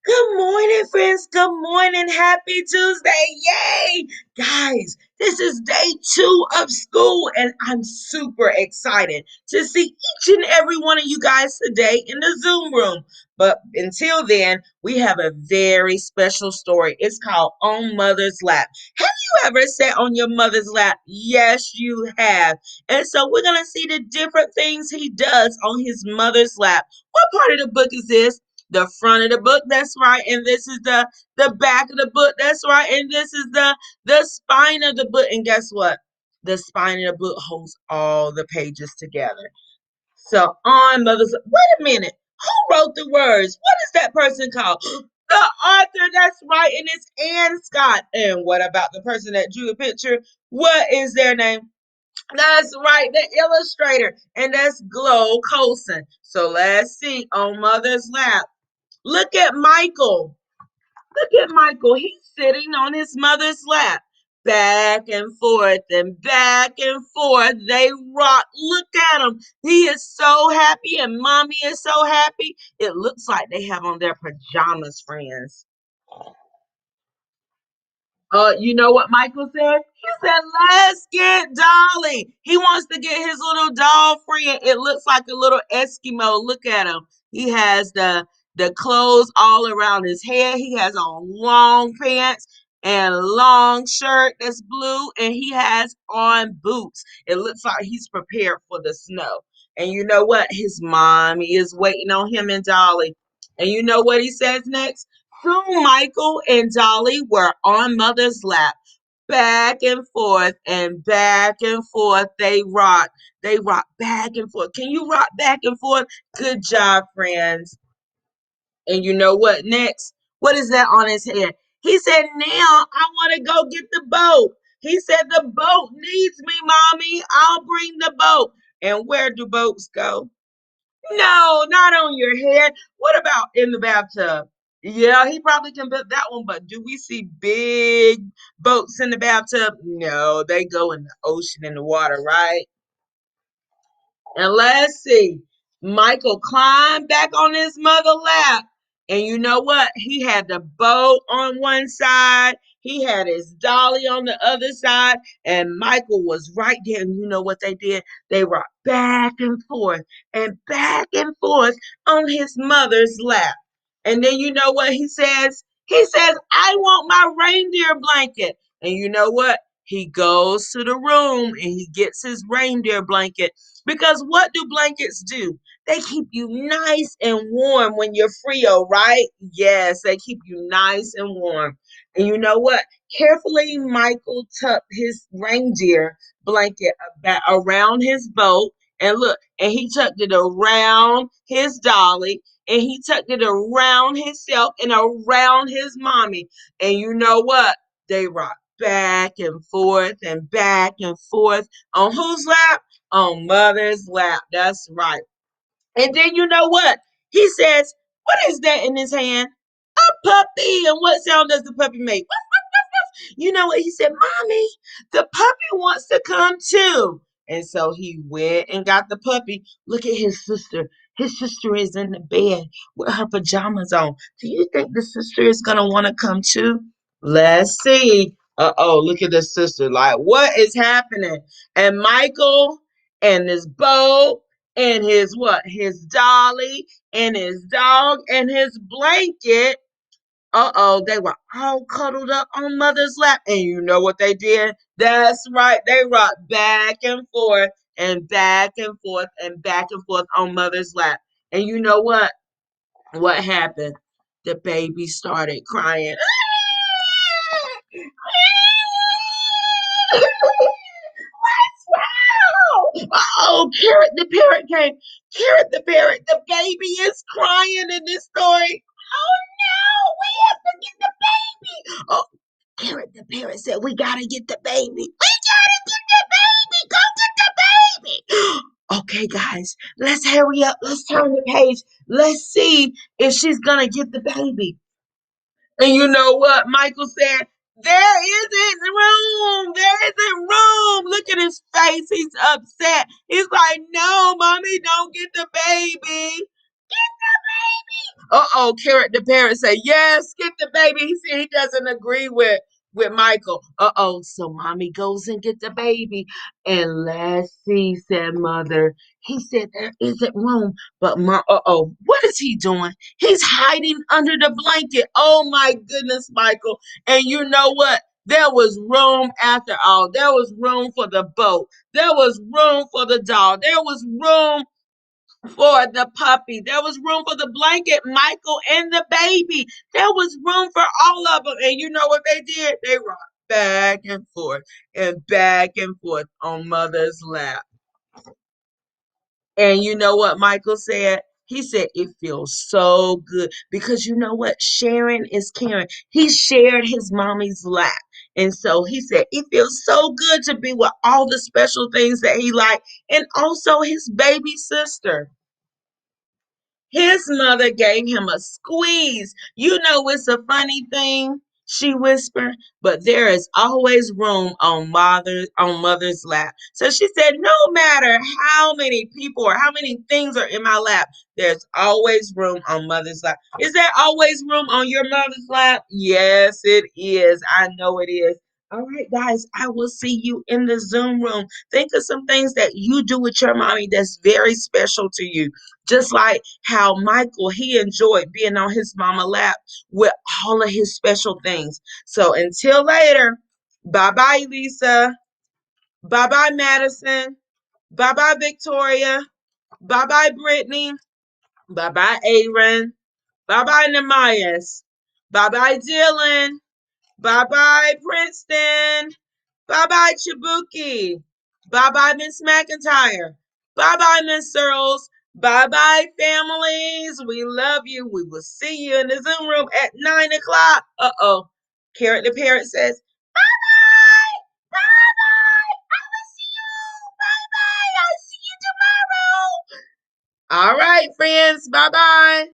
Good morning, friends. Good morning. Happy Tuesday. Yay! Guys, this is day 2 of school, and I'm super excited to see each and every one of you guys today in the Zoom room. But until then, we have a very special story. It's called On Mother's Lap. Have you ever sat on your mother's lap? Yes, you have. And so we're going to see the different things he does on his mother's lap. What part of the book is this? The front of the book, that's right, and this is the back of the book, that's right, and this is the spine of the book. And guess what? The spine of the book holds all the pages together. So on mother's, wait a minute, who wrote the words? What is that person called? The author, that's right, and it's Ann Scott. And what about the person that drew the picture? What is their name? That's right, the illustrator, and that's Glow Colson. So let's see on mother's lap. Look at Michael. Look at Michael. He's sitting on his mother's lap. Back and forth and back and forth. They rock. Look at him. He is so happy, and mommy is so happy. It looks like they have on their pajamas, friends. You know what Michael said? He said, "Let's get Dolly." He wants to get his little doll friend. It looks like a little Eskimo. Look at him. He has the clothes all around his head. He has on long pants and a long shirt that's blue, and he has on boots. It looks like he's prepared for the snow. And you know what? His mommy is waiting on him and Dolly. And you know what he says next? Soon Michael and Dolly were on mother's lap. Back and forth and back and forth. They rock. They rock back and forth. Can you rock back and forth? Good job, friends. And you know what next? What is that on his head? He said, "Now I want to go get the boat." He said, "The boat needs me, mommy. I'll bring the boat." And where do boats go? No, not on your head. What about in the bathtub? Yeah, he probably can build that one, but do we see big boats in the bathtub? No, they go in the ocean in the water, right? And let's see. Michael climbed back on his mother lap. And you know what? He had the boat on one side. He had his dolly on the other side. And Michael was right there. And you know what they did? They rocked back and forth on his mother's lap. And then you know what he says? He says, "I want my reindeer blanket." And you know what? He goes to the room and he gets his reindeer blanket. Because what do blankets do? They keep you nice and warm when you're Frio, right? Yes, they keep you nice and warm. And you know what? Carefully, Michael tucked his reindeer blanket around his boat. And look, and he tucked it around his dolly. And he tucked it around himself and around his mommy. And you know what? They rock back and forth on whose lap? On mother's lap. That's right. And then you know what? He says, "What is that in his hand?" A puppy. And what sound does the puppy make? You know what he said? "Mommy, the puppy wants to come too." And so he went and got the puppy. Look at his sister. His sister is in the bed with her pajamas on. Do you think the sister is going to want to come too? Let's see. Uh-oh, look at the sister. Like, what is happening? And Michael and his boat and his what? His dolly and his dog and his blanket, they were all cuddled up on mother's lap. And you know what they did? That's right. They rocked back and forth and back and forth and back and forth on mother's lap. And you know what? What happened? The baby started crying. Oh, Carrot the parrot came. Carrot the parrot. The baby is crying in this story. Oh no, we have to get the baby. Oh, Carrot the parrot said, "We gotta get the baby. We gotta get the baby. Go get the baby." Okay, guys, let's hurry up. Let's turn the page. Let's see if she's gonna get the baby. And you know what Michael said? "There isn't room. There isn't room." Look at his face. He's upset. He's like, "No, mommy, don't get the baby." Uh-oh, Carrot the parrot say, yes, get the baby. He said he doesn't agree with Michael. Uh-oh, so mommy goes and get the baby. And let's see, said mother. He said there isn't room. But uh-oh, what is he doing? He's hiding under the blanket. Oh my goodness, Michael. And you know what? There was room after all. There was room for the boat. There was room for the dog. There was room for the puppy. There was room for the blanket, Michael, and the baby. There was room for all of them. And you know what they did? They rocked back and forth on mother's lap. And you know what Michael said? He said it feels so good because you know what? Sharing is caring. He shared his mommy's lap. And so he said it feels so good to be with all the special things that he liked and also his baby sister. His mother gave him a squeeze. You know, it's a funny thing, she whispered, but there is always room on mother's lap. So she said, no matter how many people or how many things are in my lap, there's always room on mother's lap. Is there always room on your mother's lap? Yes, it is. I know it is. All right, guys, I will see you in the Zoom room. Think of some things that you do with your mommy that's very special to you. Just like how Michael, he enjoyed being on his mama lap with all of his special things. So until later, bye-bye, Lisa. Bye-bye, Madison. Bye-bye, Victoria. Bye-bye, Brittany. Bye-bye, Aaron. Bye-bye, Namias. Bye-bye, Dylan. Bye-bye, Princeton. Bye-bye, Chibuki. Bye-bye, Miss McIntyre. Bye-bye, Miss Surles. Bye-bye, families. We love you. We will see you in the Zoom room at 9 o'clock. Uh-oh. Carrot the parrot says, bye-bye. Bye-bye. I will see you. Bye-bye. I'll see you tomorrow. All right, friends. Bye-bye.